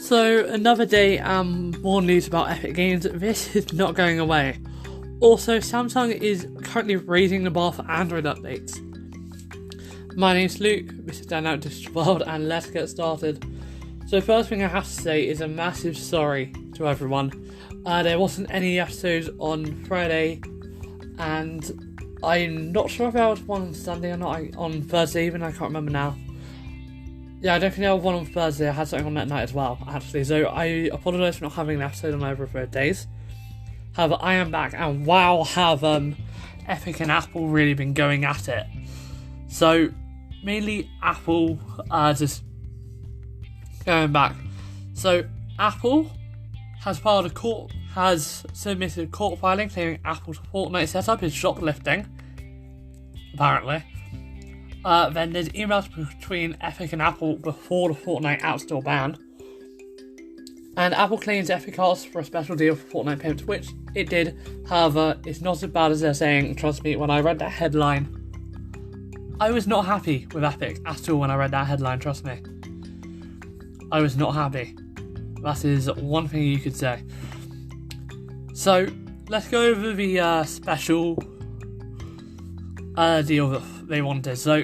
So, another day and more news about Epic Games. This is not going away. Also, Samsung is currently raising the bar for Android updates. My name's Luke, this is Dan Out Digital World, and let's get started. So, first thing I have to say is a massive sorry to everyone. There wasn't any episodes on Friday, and I'm not sure if there was one on Sunday or not, on Thursday even, I can't remember now. Yeah, I don't think there was one on Thursday. I had something on that night as well, actually. So I apologise for not having an episode on over 3 days. However, I am back, and wow, have Epic and Apple really been going at it. So, mainly Apple just going back. So, Apple has submitted a court filing claiming Apple's Fortnite setup is shoplifting, apparently. Then there's emails between Epic and Apple before the Fortnite App Store ban. And Apple claims Epic asked for a special deal for Fortnite payments, which it did. However, it's not as bad as they're saying. Trust me, when I read that headline, I was not happy with Epic at all when I read that headline, trust me. I was not happy. That is one thing you could say. So, let's go over the special deal that they wanted. So,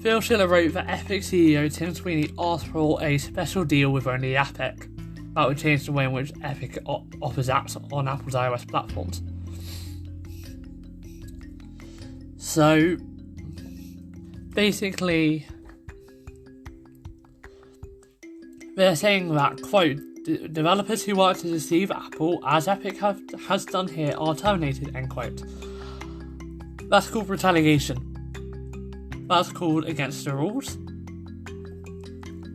Phil Schiller wrote that Epic CEO Tim Sweeney asked for a special deal with only Epic. That would change the way in which Epic offers apps on Apple's iOS platforms. So, basically, they're saying that, quote, developers who work to deceive Apple, as Epic has done here, are terminated, end quote. That's called retaliation. That's called against the rules.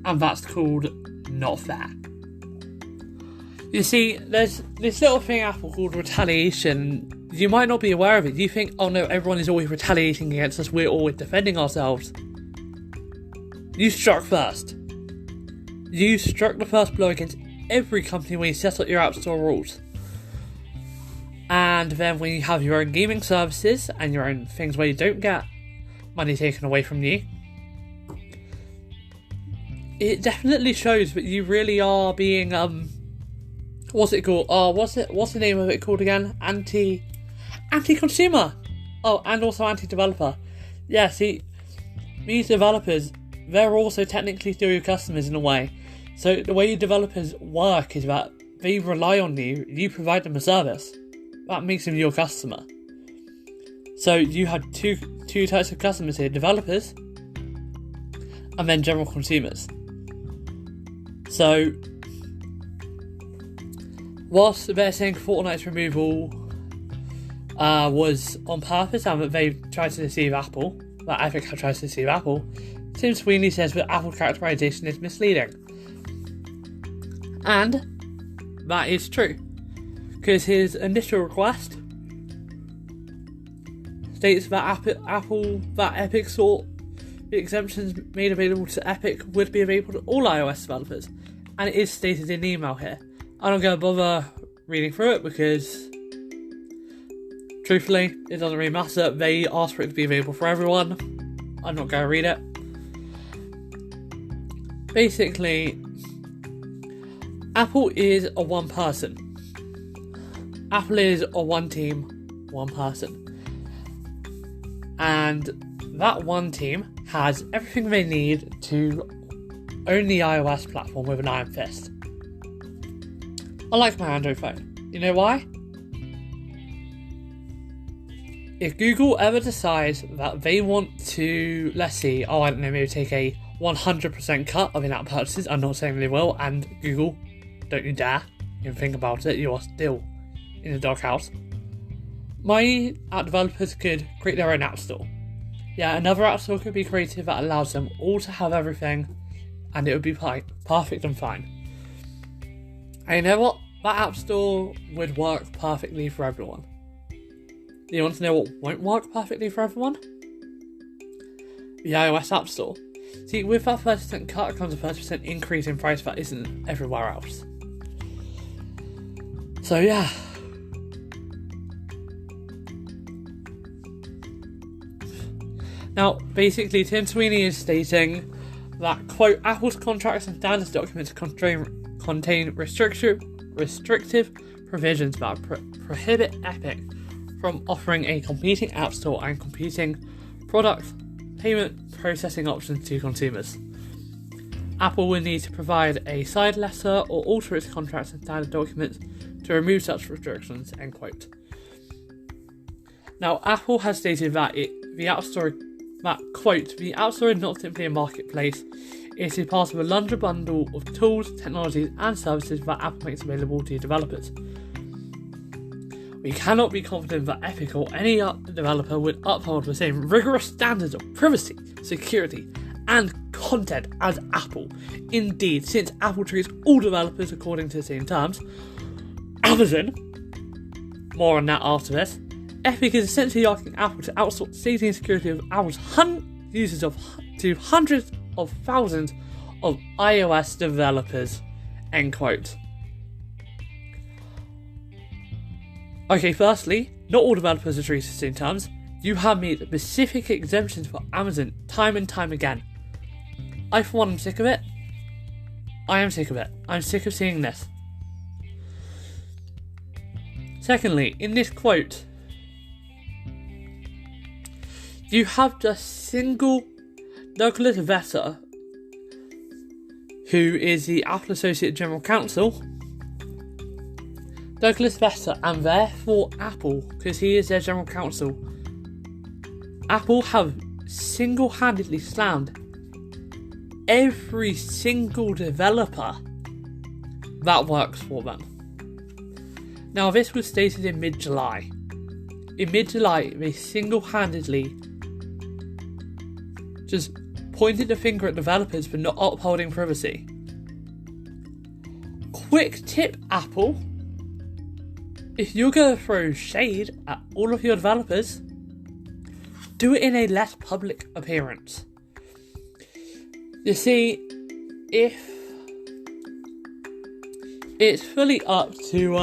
And that's called not fair. You see, there's this little thing Apple called retaliation. You might not be aware of it. You think, oh no, everyone is always retaliating against us, we're always defending ourselves. You struck first. You struck the first blow against every company when you set up your App Store rules. And then when you have your own gaming services and your own things where you don't get money taken away from you, it definitely shows that you really are being, what's it called? What's the name of it called again? Anti-consumer. Oh, and also anti-developer. Yeah, see, these developers, they're also technically still your customers in a way. So the way your developers work is that they rely on you, you provide them a service. That makes them your customer. So you had two types of customers here, developers and then general consumers. So whilst they're saying Fortnite's removal was on purpose and that they tried to deceive Apple, that Epic had tried to deceive Apple, Tim Sweeney says that Apple characterization is misleading. And that is true. Because his initial request states that Epic thought the exemptions made available to Epic would be available to all iOS developers. And it is stated in the email here. I'm not going to bother reading through it because, truthfully, it doesn't really matter. They asked for it to be available for everyone. I'm not going to read it. Basically, Apple is a one person. Apple is a one team, one person. And that one team has everything they need to own the iOS platform with an iron fist. Unlike my Android phone. You know why? If Google ever decides that they want to, let's see, I don't know, maybe take a 100% cut of in-app purchases, I'm not saying they will, and Google, don't you dare even think about it, you are still in the doghouse. My app developers could create their own app store. Yeah, another app store could be created that allows them all to have everything, and it would be perfect and fine. And you know what? That app store would work perfectly for everyone. You want to know what won't work perfectly for everyone? The iOS App Store. See, with that 30% cut comes a 30% increase in price that isn't everywhere else. So yeah. Now, basically, Tim Sweeney is stating that, quote, Apple's contracts and standards documents contain contain restrictive provisions that prohibit Epic from offering a competing app store and competing product payment processing options to consumers. Apple will need to provide a side letter or alter its contracts and standard documents to remove such restrictions, end quote. Now, Apple has stated that the App Store, quote, the App Store is not simply a marketplace, it is part of a larger bundle of tools, technologies and services that Apple makes available to developers. We cannot be confident that Epic or any other developer would uphold the same rigorous standards of privacy, security and content as Apple. Indeed, since Apple treats all developers according to the same terms, Amazon, more on that after this, Epic is essentially asking Apple to outsource safety and security of Apple's users to hundreds of thousands of iOS developers, end quote. Okay, firstly, not all developers are treated the same terms. You have made specific exemptions for Amazon time and time again. I, for one, am sick of it. I am sick of it. I'm sick of seeing this. Secondly, in this quote, you have the single Douglas Vetter, who is the Apple Associate General Counsel. Douglas Vetter, and therefore Apple, because he is their General Counsel, Apple have single-handedly slammed every single developer that works for them. Now, this was stated in mid-July. In mid-July, they single-handedly just pointed the finger at developers for not upholding privacy. Quick tip, Apple. If you're going to throw shade at all of your developers, do it in a less public appearance. You see, if it's fully up to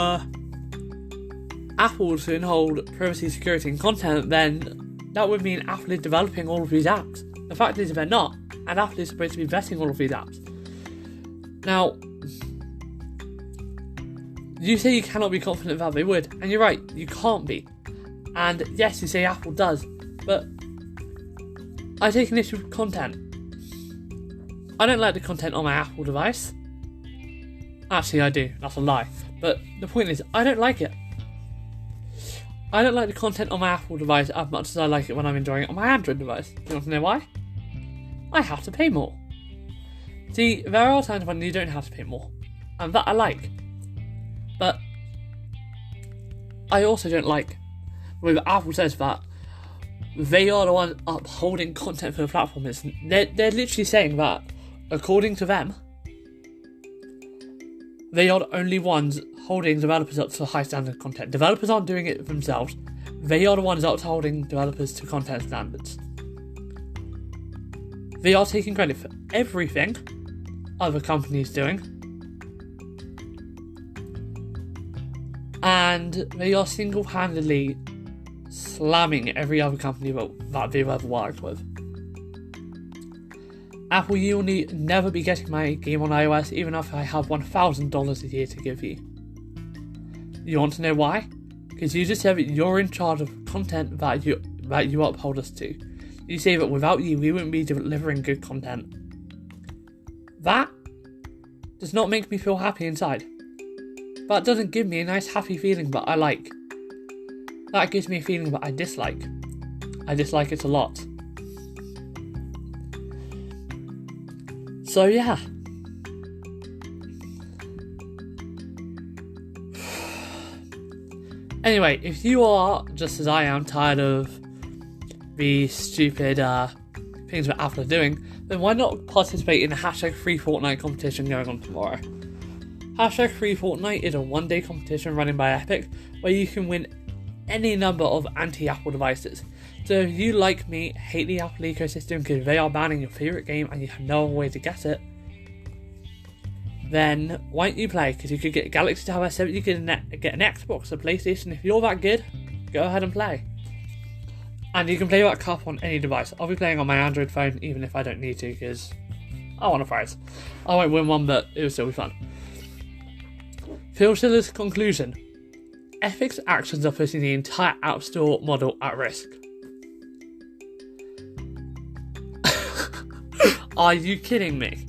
Apple to hold privacy, security and content, then that would mean Apple is developing all of these apps. The fact is they're not, and Apple is supposed to be vetting all of these apps. Now, you say you cannot be confident that they would, and you're right, you can't be. And yes, you say Apple does, but I take an issue with content. I don't like the content on my Apple device. Actually, I do. That's a lie. But the point is, I don't like it. I don't like the content on my Apple device as much as I like it when I'm enjoying it on my Android device. Do you want to know why? I have to pay more. See, there are times when you don't have to pay more, and that I like. But I also don't like when Apple says that they are the ones upholding content for the platform. They're literally saying that, according to them, they are the only ones holding developers up to high standard content. Developers aren't doing it themselves. They are the ones upholding developers to content standards. They are taking credit for everything other companies doing. And they are single-handedly slamming every other company that they've ever worked with. Apple, you will never be getting my game on iOS, even if I have $1,000 a year to give you. You want to know why? Because you just said that you're in charge of content that you uphold us to. You say that without you, we wouldn't be delivering good content. That does not make me feel happy inside. That doesn't give me a nice happy feeling that I like. That gives me a feeling that I dislike. I dislike it a lot. So yeah. Anyway, if you are, just as I am, tired of the stupid things that Apple are doing, then why not participate in the #FreeFortnite competition going on tomorrow? #FreeFortnite is a one-day competition running by Epic where you can win any number of anti-Apple devices. So if you, like me, hate the Apple ecosystem because they are banning your favourite game and you have no other way to get it, then why don't you play? Because you could get a Galaxy Tab S7, you could get an Xbox, a PlayStation. If you're that good, go ahead and play. And you can play that cup on any device. I'll be playing on my Android phone even if I don't need to because I want a prize. I won't win one, but it will still be fun. Phil Schiller's conclusion: Epic's actions are putting the entire App Store model at risk. Are you kidding me?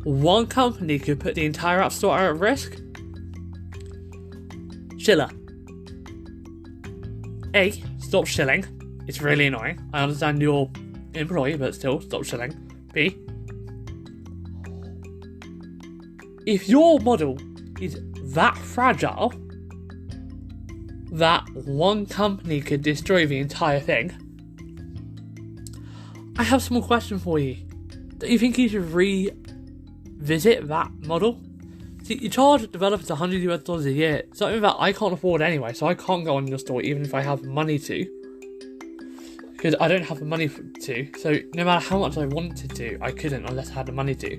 One company could put the entire App Store at risk? Schiller. A, stop shilling. It's really annoying. I understand you're an employee, but still, stop shilling. B, if your model is that fragile that one company could destroy the entire thing, I have some more question for you. Don't you think you should revisit that model? See, you charge developers $100 a year, something that I can't afford anyway, so I can't go on your store even if I have money to. Because I don't have the money to, so no matter how much I wanted to, I couldn't unless I had the money to.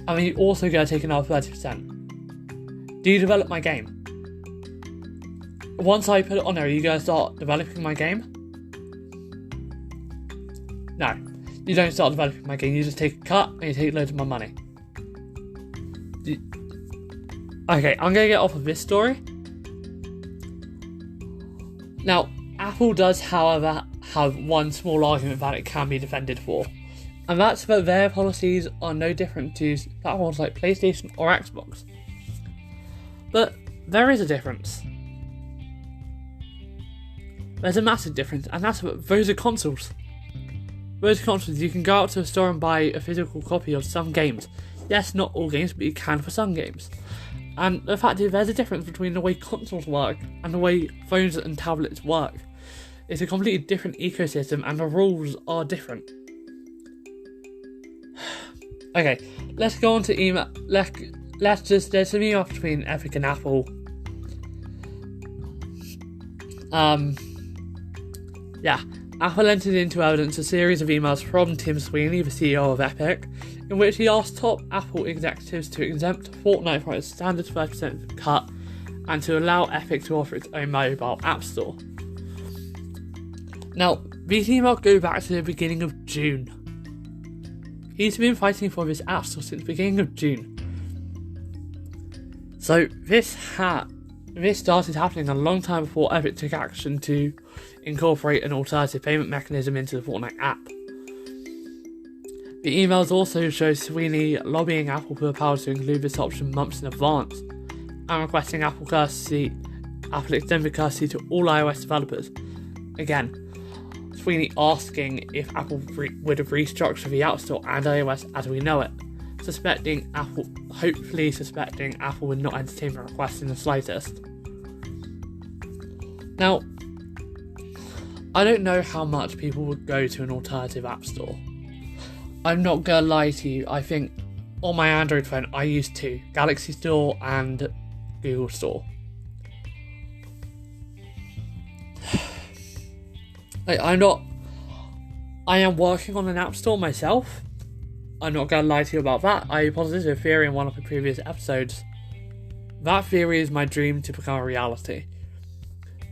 And then you also go take another 30%. Do you develop my game? Once I put it on there, are you going to start developing my game? No. You don't start developing my game, you just take a cut and you take loads of my money. Okay, I'm going to get off of this story. Now, Apple does, however, have one small argument that it can be defended for. And that's that their policies are no different to platforms like PlayStation or Xbox. But there is a difference. There's a massive difference, and that's that those are consoles. Those consoles, you can go out to a store and buy a physical copy of some games. Yes, not all games, but you can for some games. And the fact is, there's a difference between the way consoles work and the way phones and tablets work. It's a completely different ecosystem, and the rules are different. Okay, let's go on to email. There's some email between Epic and Apple. Apple entered into evidence a series of emails from Tim Sweeney, the CEO of Epic, in which he asked top Apple executives to exempt Fortnite from its standard 30% cut and to allow Epic to offer its own mobile app store. Now, these emails go back to the beginning of June. He's been fighting for this app store since the beginning of June. So this started happening a long time before Epic took action to incorporate an alternative payment mechanism into the Fortnite app. The emails also show Sweeney lobbying Apple for the power to include this option months in advance, and requesting Apple extend the courtesy to all iOS developers. Again, Sweeney asking if Apple would have restructured the App Store and iOS as we know it, hopefully suspecting Apple would not entertain the request in the slightest. Now, I don't know how much people would go to an alternative app store. I'm not gonna lie to you, I think on my Android phone I use two, Galaxy Store and Google Store. I am working on an app store myself. I'm not going to lie to you about that. I posited a theory in one of the previous episodes. That theory is my dream to become a reality.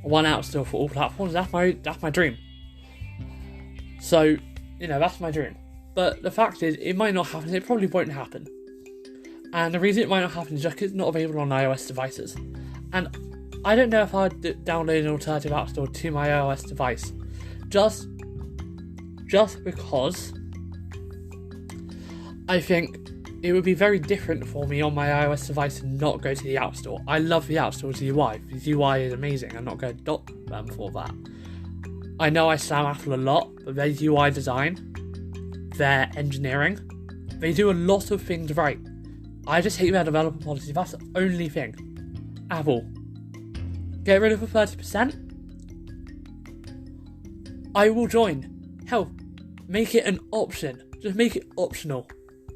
One app store for all platforms, that's my dream. So, that's my dream. But the fact is, it might not happen, it probably won't happen. And the reason it might not happen is just because it's not available on iOS devices. And I don't know if I'd download an alternative app store to my iOS device. Just because I think it would be very different for me on my iOS device to not go to the App Store. I love the App Store's UI. The UI is amazing. I'm not going to dot them for that. I know I slam Apple a lot, but their UI design, their engineering, they do a lot of things right. I just hate their developer policy. That's the only thing. Apple, get rid of the 30%. I will join. Hell, make it an option. Just make it optional.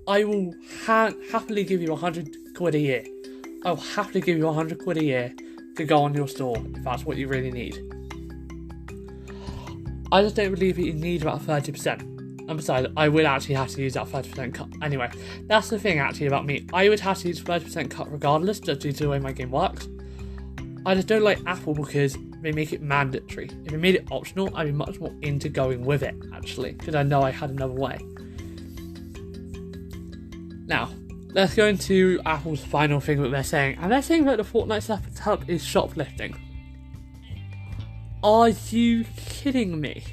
I will happily give you £100 a year. I will happily give you £100 a year to go on your store if that's what you really need. I just don't believe that you need about 30%. And besides, I will actually have to use that 30% cut. Anyway, that's the thing actually about me. I would have to use 30% cut regardless, just due to the way my game works. I just don't like Apple because they make it mandatory. If they made it optional, I'd be much more into going with it, actually, because I know I had another way. Now, let's go into Apple's final thing that they're saying. And they're saying that the Fortnite setup is shoplifting. Are you kidding me?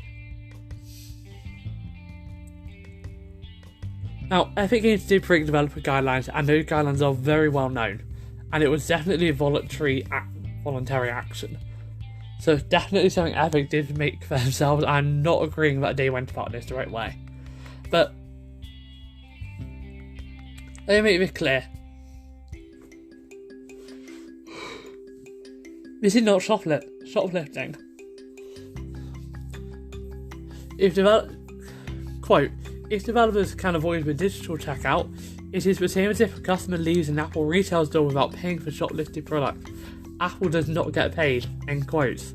Now, Epic Games did bring developer guidelines, and those guidelines are very well known. And it was definitely a voluntary action. So it's definitely something Epic did make for themselves. I'm not agreeing that they went about this the right way. But let me make this clear. This is not shoplifting. If developers can avoid the digital checkout, it is the same as if a customer leaves an Apple retail store without paying for shoplifted products. Apple does not get paid. End quotes.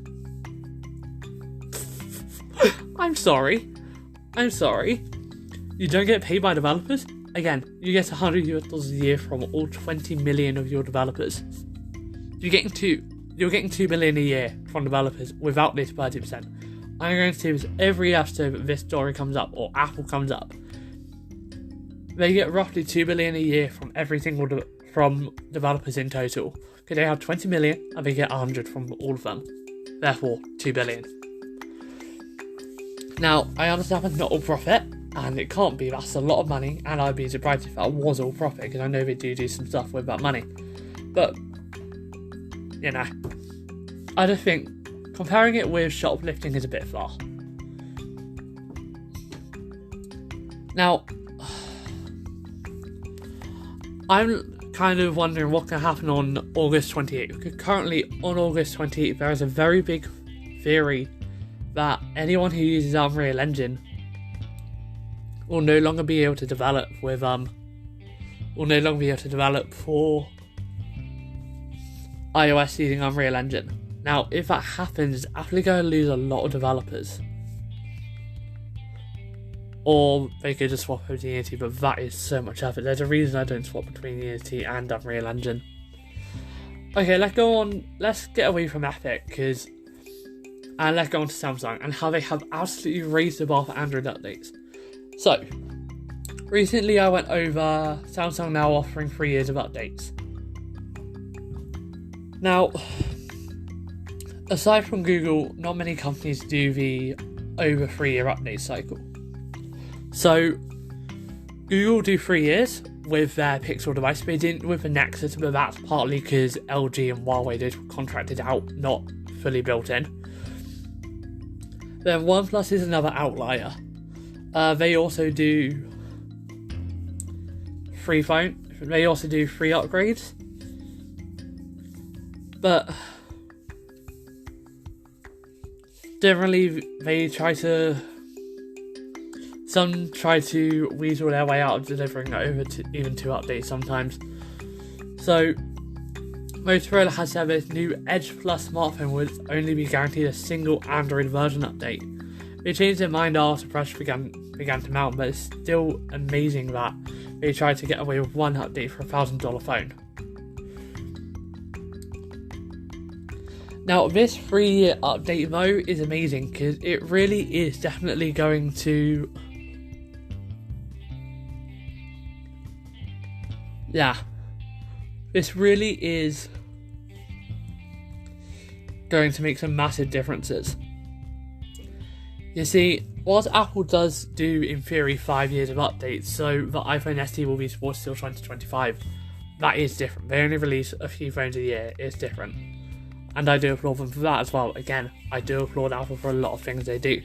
I'm sorry. You don't get paid by developers? Again, you get $100 a year from all 20 million of your developers. You're getting $2 billion a year from developers without this 30%. I'm going to say this every episode that this story comes up or Apple comes up. They get roughly $2 billion a year from every single from developers in total. Because they have 20 million and they get 100 from all of them. Therefore, $2 billion. Now, I understand it's not all profit, and it can't be. That's a lot of money, and I'd be surprised if that was all profit, because I know they do some stuff with that money. But, you know, I just think comparing it with shoplifting is a bit far. Now, I'm kind of wondering what can happen on August 28th, because currently on August 28th there is a very big theory that anyone who uses Unreal Engine will no longer be able to develop with for iOS using Unreal Engine. Now, if that happens, Apple are going to lose a lot of developers. Or they could just swap over to Unity, but that is so much effort. There's a reason I don't swap between Unity and Unreal Engine. Okay, let's go on. Let's get away from Epic, and let's go on to Samsung and how they have absolutely raised the bar for Android updates. So, recently I went over Samsung now offering 3 years of updates. Now, aside from Google, not many companies do the over 3 year update cycle. So, Google do 3 years with their Pixel device. They didn't with the Nexus, but that's partly because LG and Huawei did contracted out, not fully built in. Then OnePlus is another outlier. They also do free phone. They also do free upgrades. But generally, some try to weasel their way out of delivering over to even 2 updates sometimes. So, Motorola has said this new Edge Plus smartphone would only be guaranteed a single Android version update. They changed their mind after pressure began to mount, but it's still amazing that they tried to get away with one update for a $1,000 phone. Now, this 3-year update though is amazing because it really is definitely going to... this really is going to make some massive differences. You see, what Apple does do in theory 5 years of updates, so the iPhone SE will be supported till 2025, that is different. They only release a few phones a year, it's different. And I do applaud them for that as well. Again, I do applaud Apple for a lot of things they do.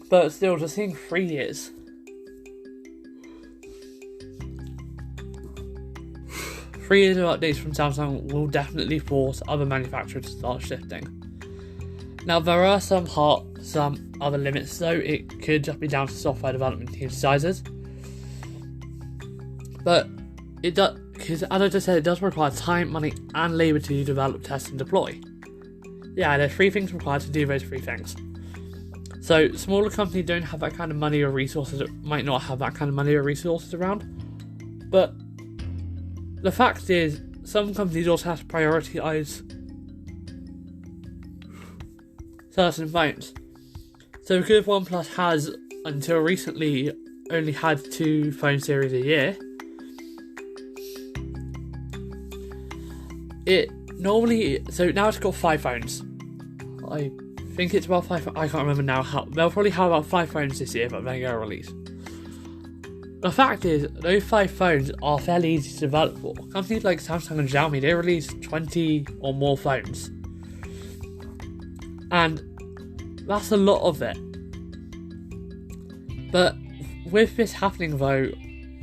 But still, just seeing 3 years. 3 years of updates from Samsung will definitely force other manufacturers to start shifting. Now, there are some other limits though. It could just be down to software development team sizes. But it does, because as I just said, it does require time, money and labour to develop, test and deploy. Yeah, there's 3 things required to do those 3 things. So, smaller companies don't have that kind of money or resources, might not have that kind of money or resources around. But the fact is, some companies also have to prioritise certain phones. So because OnePlus has, until recently, only had 2 phone series a year, so now it's got 5 phones. I think it's about 5. I can't remember now. They'll probably have about 5 phones this year, but they're going to release. The fact is, those 5 phones are fairly easy to develop for. Companies like Samsung and Xiaomi, they release 20 or more phones. And that's a lot of it. But with this happening though,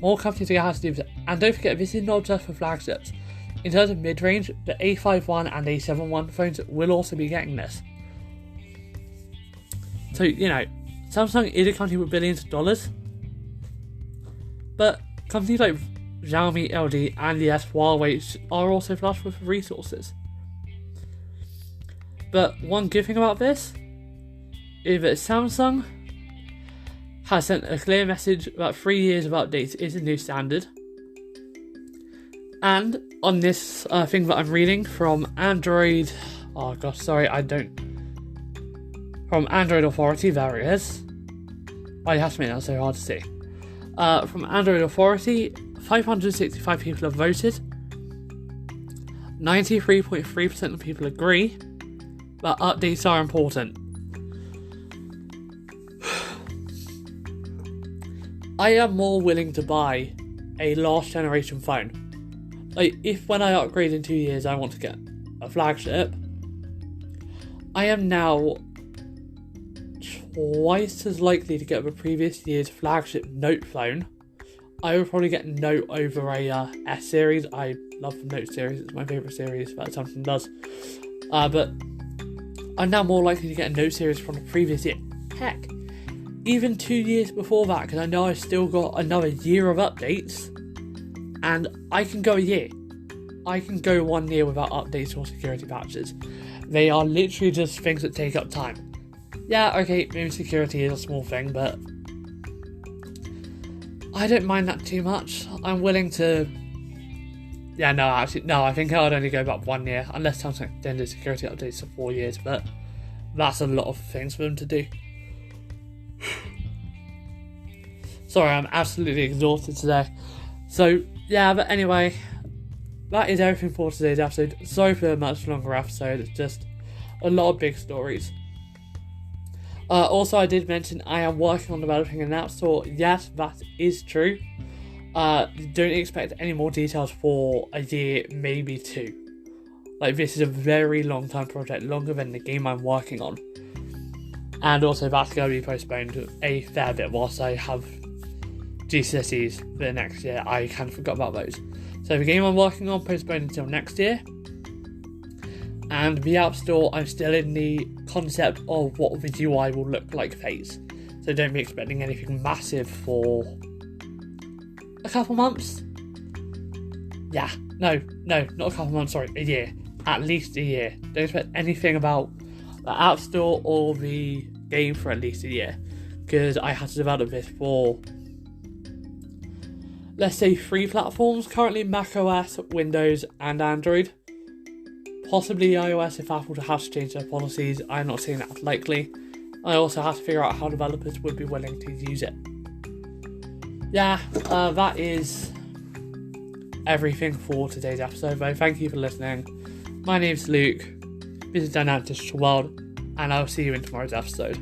more companies are going to have to do this. And don't forget, this is not just for flagships. In terms of mid-range, the A51 and A71 phones will also be getting this. So, Samsung is a company with billions of dollars. But companies like Xiaomi, LG, and yes, Huawei are also flush with resources. But one good thing about this is that Samsung has sent a clear message that 3 years of updates is a new standard. And on this thing that I'm reading from Android... From Android Authority, there it is. I have to make that so hard to see. From Android Authority, 565 people have voted. 93.3% of people agree that updates are important. I am more willing to buy a last generation phone. Like, if when I upgrade in 2 years I want to get a flagship, I am now twice as likely to get the previous year's flagship Note phone. I would probably get Note over a S series. I love the Note series, it's my favourite series that Samsung does. But I'm now more likely to get a Note series from the previous year. Heck, even 2 years before that, because I know I've still got another year of updates, and I can go a year. I can go 1 year without updates or security patches. They are literally just things that take up time. Yeah, okay, maybe security is a small thing, but I don't mind that too much. I'm willing to... I think I would only go about 1 year, unless Samsung extended security updates to 4 years, but that's a lot of things for them to do. Sorry, I'm absolutely exhausted today. So, but anyway, that is everything for today's episode. Sorry for a much longer episode, it's just a lot of big stories. Also, I did mention I am working on developing an app store. Yes, that is true. Don't expect any more details for a year, maybe 2. Like, this is a very long time project, longer than the game I'm working on. And also, that's going to be postponed a fair bit whilst I have GCSEs for the next year. I kind of forgot about those. So the game I'm working on postponed until next year. And the App Store, I'm still in the concept of what the UI will look like phase. So don't be expecting anything massive for a couple months. No, not a couple months, sorry, a year. At least a year. Don't expect anything about the App Store or the game for at least a year. Because I had to develop this for, let's say, 3 platforms. Currently macOS, Windows and Android. Possibly iOS if Apple has to change their policies. I'm not seeing that likely. I also have to figure out how developers would be willing to use it. That is everything for today's episode. Though. Thank you for listening. My name's Luke. This is Dynamic Digital World, and I'll see you in tomorrow's episode.